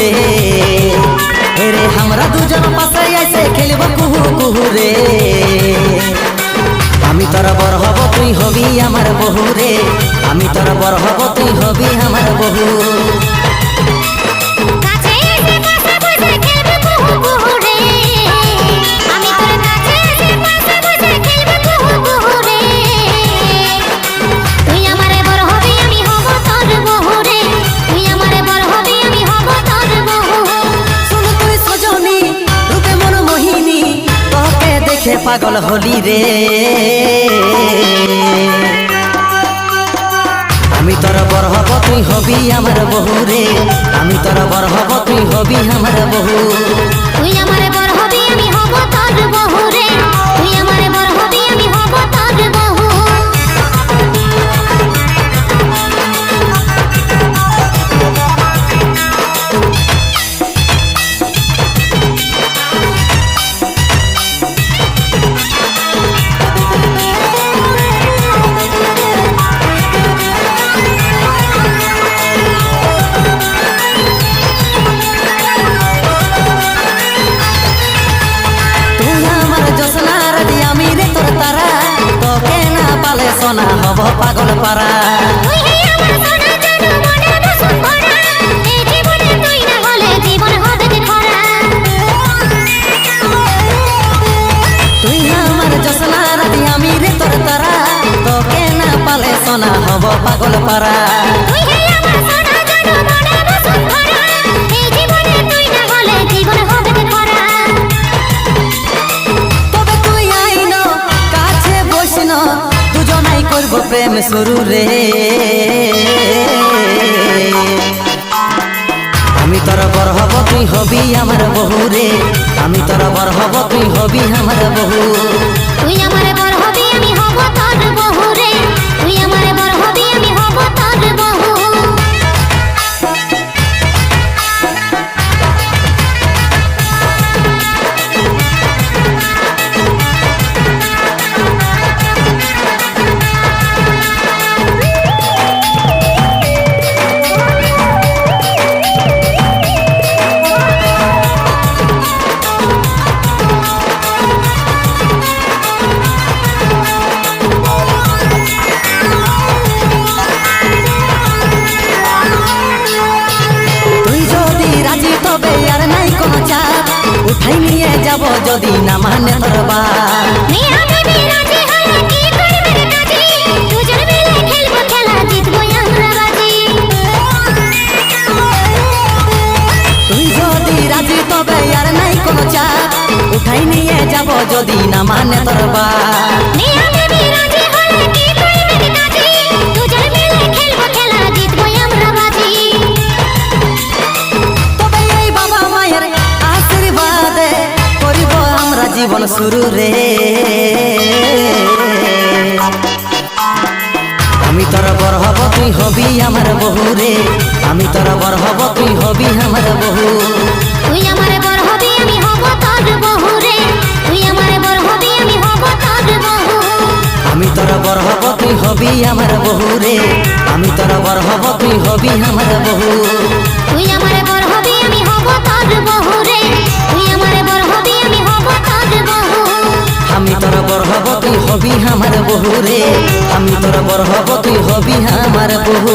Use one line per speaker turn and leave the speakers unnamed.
রে রে हमरा দুজন পাশে এসে খেলব কুহু কুহু রে আমি তোর বর হব তুই হবি আমার বহু রে আমি তোর বর হব তুই হবি আমার বহু পাগল হলি রে আমি তোর বর হব তুই হবি আমার বহু রে আমি তোর বর হব তুই হবি আমার বহু
তুই আমারে বর হবি আমি হব তোর বহু রে তুই আমারে বর হবি আমি হব তোর বহু
সোনা হব পাগল পারা
তুই হে আমার সোনা জানো মনে বসুন ভরা এই জীবনে তুই না হলে জীবন হবে যে খরা
তুই আমার জসনা রাতি আমি রে তোর তারা তোকে না পালে সোনা হব পাগল পারা
তুই হে আমার সোনা জানো মনে বসুন ভরা এই জীবনে তুই না হলে জীবন হবে যে খরা
তবে তুই আইন কাছে বসিন দুজনাই করব প্রেম শুরু রে আমি তোর বর হব তুই হবি আমার বহু রে আমি তোর বর হব তুই হবি আমার বহু
তুই আমারে বর হবি আমি হব তোর বহু রে তুই আমারে বর হবি আমি হব তোর বহু
উঠাই নিয়ে যাব যদি না মানে তোর বাপ
মিয়া বিবি রাজি হয়ে কি করবে রে কাজী দুজন মিলে খেলবো খেলা জিতবো আমরা বাজি
তুই যদি রাজি তবে আর নাই কোনো চাপ উঠাই নিয়ে যাব যদি না মানে তোর বাপ
মিয়া বিবি রাজি হয়ে কি করবে রে কাজী দুজন মিলে খেলবো খেলা জিতবো আমরা বাজি
তবে এই বাবা মায়ের আশীর্বাদে করিব আমরা জীবন শুরু রে আমি তোর বর হব তুই হবি আমার বহু রে আমি তোর বর হব তুই হবি আমার বহু
তুই আমারে বর হবি আমি হব তোর বহু রে তুই আমারে বর হবি আমি হব তোর বহু
আমি তোর বর হব তুই হবি আমার বহু রে আমি তোর বর হব তুই হবি আমার বহু
তুই আমারে বর হবি আমি হব তোর বহু রে তুই আমারে বর হবি আমি হব তোর বহু
আমি তোর বর হব তুই হবি আমার বহু রে আমি তোর বর হব তুই হবি আমার বহু